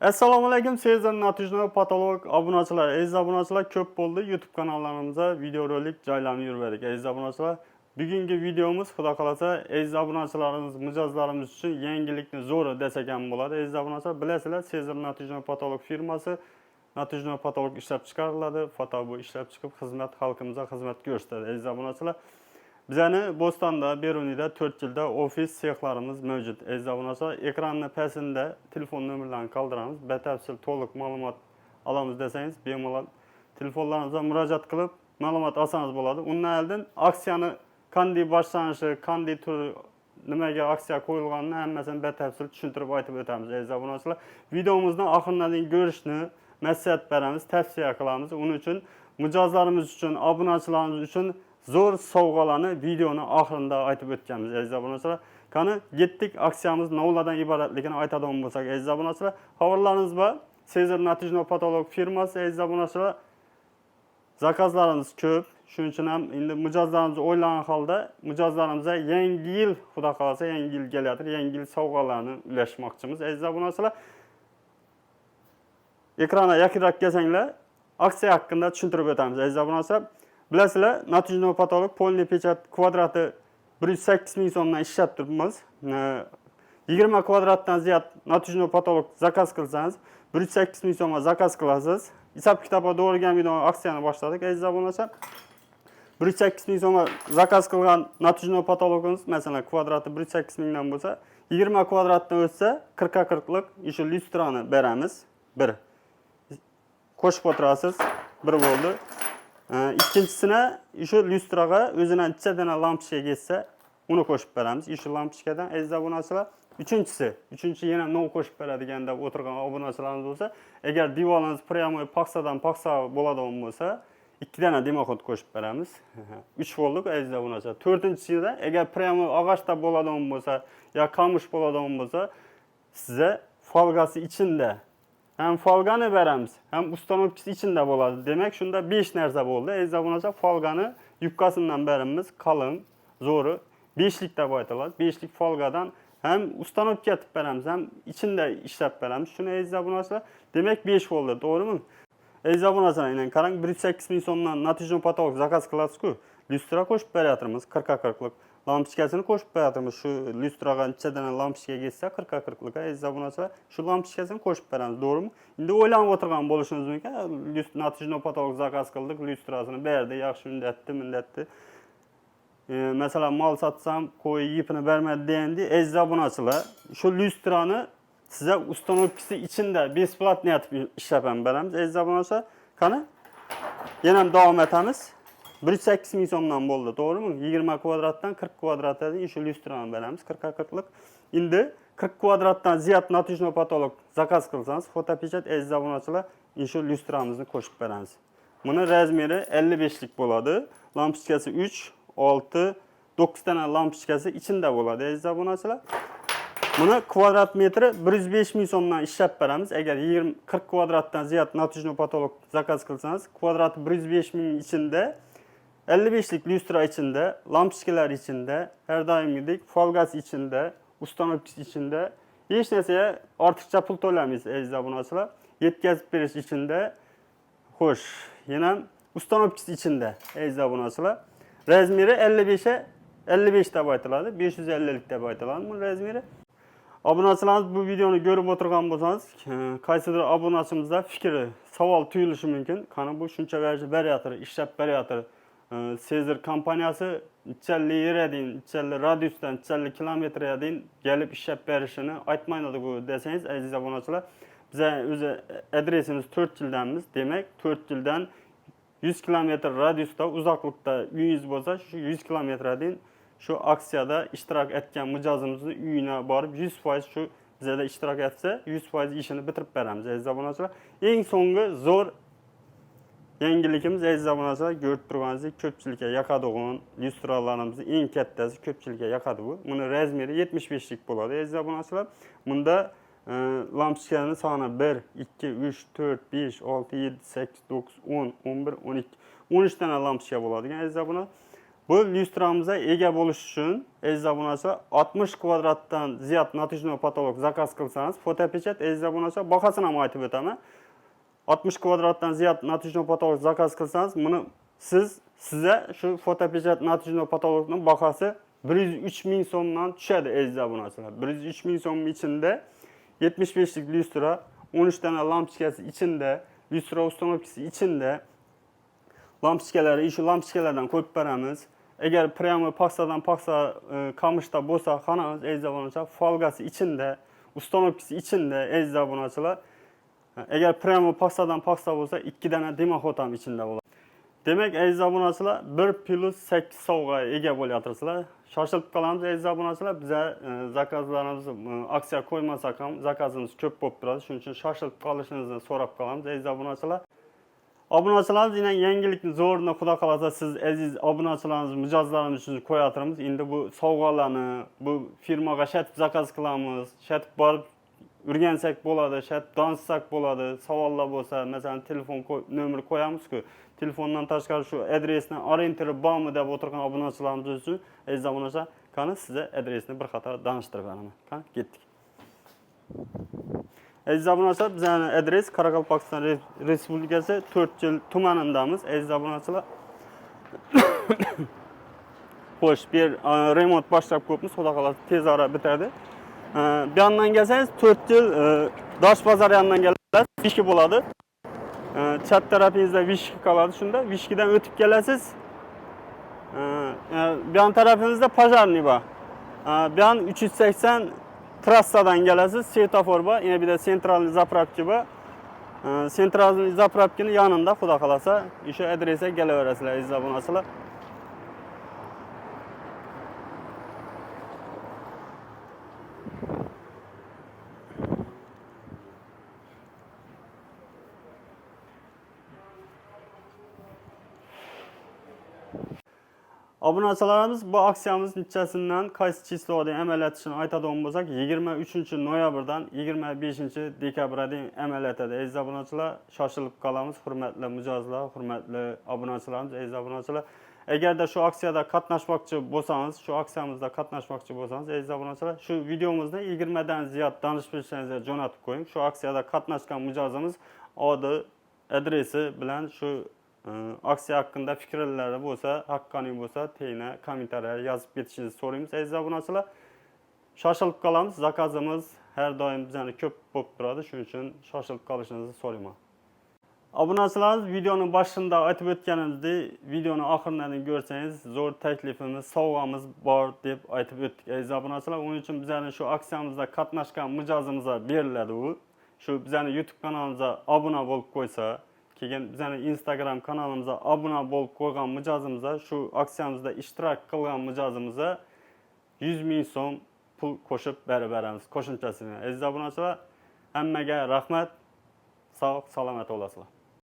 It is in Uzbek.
Assalomu alaykum, Sezar Natijno patolog obunachilar. Aziz obunachilar, ko'p bo'ldi. YouTube kanallarimizda videorolik joylanib yuribdik. Aziz obunachilar, bugungi videomuz xudo xolasa aziz obunachilarimiz, mijozlarimiz uchun yangilikni zo'r desak ham bo'ladi. Aziz obunachilar, bilasizlar, Sezar Natijno patolog firmasi Natijno patolog ishlab chiqariladi. Fotobu ishlab chiqib xizmat xalqimizga xizmat ko'rsatadi. Aziz obunachilar, bizani Bo'stonda, Beruniyda 4 yilda ofis sexlarimiz mavjud. Aziz obunachilar, ekranni pastida telefon nomerlarini qoldiramiz. Batafsil to'liq ma'lumot olamiz desangiz, bemalol telefonlaringizga murojaat qilib, ma'lumot olsangiz bo'ladi. Undan oldin aksiyani qanday boshlanishi, qanday tur, nimaga aksiya qo'yilganini hammasini batafsil tushuntirib aytib o'tamiz. Aziz obunachilar, videomizdan oxiridan ko'rishni maslahat beramiz, tavsiya qilamiz. Uning uchun mijozlarimiz uchun, obunachilarimiz uchun zo'r sovg'alarni videoni oxirida aytib o'tganmiz. Aziz obunachilar, qani getdik, aksiyamiz navlardan iboratligini aytadigan bo'lsak, aziz obunachilar, xabarlarimiz bor. Sezar Natijno patolog firmasi, aziz obunachilar, zakazlarimiz ko'p. Shuning uchun ham endi mijozlarimiz o'ylagan holda mijozlarimizga yangi yil, xudo xolasa yangi yil kelayotir, yangi yil sovg'alarni ulashmoqchimiz. Aziz obunachilar, ekranga yaqinroq kelsanglar, aksiya haqida tushuntirib o'tamiz. Aziz obunachilar, bilasizlar, Natijno patolog polniy pechat kvadrati 108 ming so'mdan ishlab turibmiz. 20 kvadratdan ziyod Natijno patolog zakaz qilsangiz 108 ming so'mga zakaz qilasiz. Hisob kitobga to'g'ri kelmaydigan aksiyani boshladik. Aziz obunachilar, 108 ming so'mga zakaz qilgan Natijno patologimiz, masalan, kvadrati 108 mingdan bo'lsa, 20 kvadratdan o'tsa 40 ga 40lik shu lyustrani beramiz. Bir qo'shib o'tirasiz. Bir bo'ldi. Ikkinchisini shu lyustraga o'zidan ichadana lampochka ketsa, uni qo'shib beramiz. Shu lampochkadan aziz obunachilar, uchinchi yana nol qo'shib beradigan deb o'tirgan obunachilarimiz bo'lsa, agar divoringiz pryamoy paxsadan paxsa bo'ladigan bo'lsa, 2 dana dimoxod qo'shib beramiz. 3 bo'ldi aziz obunachilar. 4-chisida agar pryamoy og'achda bo'ladigan bo'lsa, yo qamush bo'ladigan bo'lsa, sizga folgasi ichida hem folgani beramiz, hem ustanovkisi içinde bo'ladi. Demek shunda 5 narsa bo'ldi. Aziz obunachilar, folgani yubkasidan beramiz, qalin, zo'ri 5lik deb aytiladi. 5lik folgadan hem ustanovka etib beramiz, hem içinde ishlab beramiz. Shuni aziz obunachilar, demek 5 bo'ldi, to'g'rimi? Aziz obunachilar, endi qarang, 108 ming so'mdan Natijno patolog zakaz qilasiz-ku, lyustra qo'shib beryapmiz, 40 ga 40lik. Lampochkasini qo'shib beramiz. Shu lyustraga ichidan lampochka ketsa 40 ga 40lik. Aziz obunachilar, shu lampochkasini qo'shib beramiz, to'g'rimi? Endi o'ylanib o'tirgan bo'lishingiz mumkin. Natijno patolog zakaz qildik, lyustrasini berdi, yaxshi mundetdi. Masalan, mol satsam, qo'y yipini bermadi deganda, aziz obunachilar, shu lyustrani sizga ustanovkisi ichida besplatniy etib ishlab ham beramiz. Aziz obunachilar, qani yana davom etamiz. 108 ming so'mdan bo'ldi, to'g'rimi? 20 kvadratdan 40 kvadratga shu lyustrani beramiz, 40 ga 40lik. Endi 40 kvadratdan ziyod Natijno patolog zakaz qilsangiz, fotopechat aziz obunachilar, shu lyustramizni qo'shib beramiz. Buni razmeri 55lik bo'ladi. Lampochkasi 3, 6, 9 dana lampochkasi ichida bo'ladi aziz obunachilar. Buni kvadrat metri 105 ming so'mdan ishlab beramiz. Agar 40 kvadratdan ziyod Natijno patolog zakaz qilsangiz, kvadrati 105 ming ichida 55lik lyustra içinde, lampochkalar içinde, her daimgidek folgasi içinde, ustanovkisi içinde, hech narsaga ortiqcha pul to'lamaysiz aziz obunachilar. Yetkazib berish içinde, xo'sh, yana ustanovkisi içinde aziz obunachilar. Razmeri 55 deb aytiladi, 550lik deb aytiladi bu razmeri. Obunachilarimiz bu videoni ko'rib o'tirgan bo'lsangiz, qaysidir obunachimizda fikri, savol tuyulishi mumkin. Qani bu shuncha beryatir, ishlab beryatir. Sezar kompaniyasi 350 yerga deyin, 350 radiusdan 350 kilometrga deyin kelib ishlab berishini aytmaydi-ku desangiz, aziz obunachilar, biz o'zi adresimiz 4 yildanmiz. Demak, 4 yildan 100 kilometr radiusda uzoqlikda uyingiz bo'lsa, shu 100 kilometrga deyin shu aksiyada ishtirok etgan mijozimizning uyina borib 100% shu bizda ishtirok etsa, 100% ishini bitirib beramiz aziz obunachilar. Eng so'nggi zo'r yangilikimiz aziz obunachilar, ko'rib turganingizdek, ko'pchilikka yoqadigan lyustralarimizni eng kattasi ko'pchilikka yoqadi bu. Buni razmeri 75lik bo'ladi aziz obunachilar. Bunda lampochkaning soni 1, 2, 3, 4, 5, 6, 7, 8, 9, 10, 11, 12, 13 dana lampochka bo'ladigan aziz obunachilar. Bu lyustramıza ega bo'lish uchun aziz obunachilar 60 kvadratdan ziyod natijno patolog zakaz qilsangiz, fotopechat aziz obunachilar bahosini ham aytib o'taman. 60 kvadratdan ziyod natijno patolog zakaz qilsangiz, buni sizga shu fotopechat natijno patologning bahosi 103 ming so'mdan tushadi aziz obunachilar. 103 ming so'm ichida 75 lik lyustra, 13 dana lampochkasi ichida, lyustra uстановкасы ichida lampochkalari, shu lampochkalardan qo'yib beramiz. Agar prямо paxsadan paxsa qamishda bo'lsa, xonamiz aziz obunachilar, folgasi ichida, uстановкасы ichida aziz obunachilar. Agar prямо paxsadan paxsa bo'lsa, 2 dana dimoxod ham ichida bo'ladi. Demak, aziz obunachilar, 1+8 sovg'a ega bo'lyapsizlar. Shoshilib qolamiz aziz obunachilar. Biz zakazlarimiz aksiya qo'ymasak ham zakazimiz ko'p bo'lib turadi. Shuning uchun shoshilib qolishingizni so'rab qolamiz aziz obunachilar. Obunachilarimiz yana yangilikni zo'rini xudo xolasa siz aziz obunachilarimiz mijozlarimiz uchun qo'yatimiz. Endi bu sovg'alarni bu firmaga shatib zakaz qilamiz. Shatib borib o'rgansak bo'ladi, shatib dansak bo'ladi. Savollar bo'lsa, masalan, telefon nomeri qo'yamiz-ku. Telefondan tashqari shu adresni orientiri bormi deb o'tirgan obunachilarimiz uchun aziz obunachilar, qani sizga adresni bir qator tanishtirib beraman. Qani ketdik. Aziz obunachilar, bizning adres Qoraqalpog'iston Respublikasi 4 tumanidamiz. Aziz obunachilar. Xo'sh, bir remont boshlab ko'pmiz, xudo xolasa tez orada bitadi. Bu yandan kelsangiz 4 yil Dosh bozor yandan kelasiz, vishki bo'ladi. Chat tarafingizda vishki qoladi, shunda vishkidan o'tib kelasiz. Bu yan tarafingizda pojarniy bor. Bu yan 380 trassadan kelasiz, svetofor bor, yana bir de sentralniy zapravka bor. Sentralniy zapravkaning yanında xudo xolasa o'sha adresga kelaverasizlar aziz obunachilar. Obunachilarimiz bu aksiyamiz nechasidan qaysi chisloda amaliyot ishini aytadigan bo'lsak, 23 noyabrdan 25 dekabrga amal etadi. Aziz obunachilar, shoshilib qolamiz, hurmatli mijozlar, hurmatli obunachilarimiz, aziz obunachilar. Agarda shu aksiyada qatnashmoqchi bo'lsangiz, shu aksiyamizda qatnashmoqchi bo'lsangiz, aziz obunachilar, shu videomizni 20 dan ziyod tanish-bilishingizga jo'natib qo'ying. Shu aksiyada qatnashgan mijozimiz odi, adresi bilan shu aksiya hakkında fikrlari bo'lsa, haqqoniy bo'lsa, teyine kommentariya yozib ketishingizni so'raymiz aziz obunachilar. Shoshilib qolamiz, zakazimiz har doim bizani ko'p bo'lib turadi, shuning uchun shoshilib qolishingizni so'rayman. Obunachilarimiz, videoning boshida aytib o'tganimizdek, videoning oxiridan ko'rsangiz, zo'r taklifimiz, sovg'amiz bor deb aytib o'tdik aziz obunachilar. Uning uchun bizani shu aksiyamizda qatnashgan mijozimizga beriladi u. Shu bizani YouTube kanalimizga obuna bo'lib qo'ysa, keyin bizning Instagram kanalimizga obuna bo'lib qo'ygan mijozimizga, shu aksiyamizda ishtirok qilgan mijozimizga 100 ming so'm pul qo'shib beramiz. Qo'shimchasini. Aziz obunachilar, hammaga rahmat. Sog', salomat bo'lasizlar.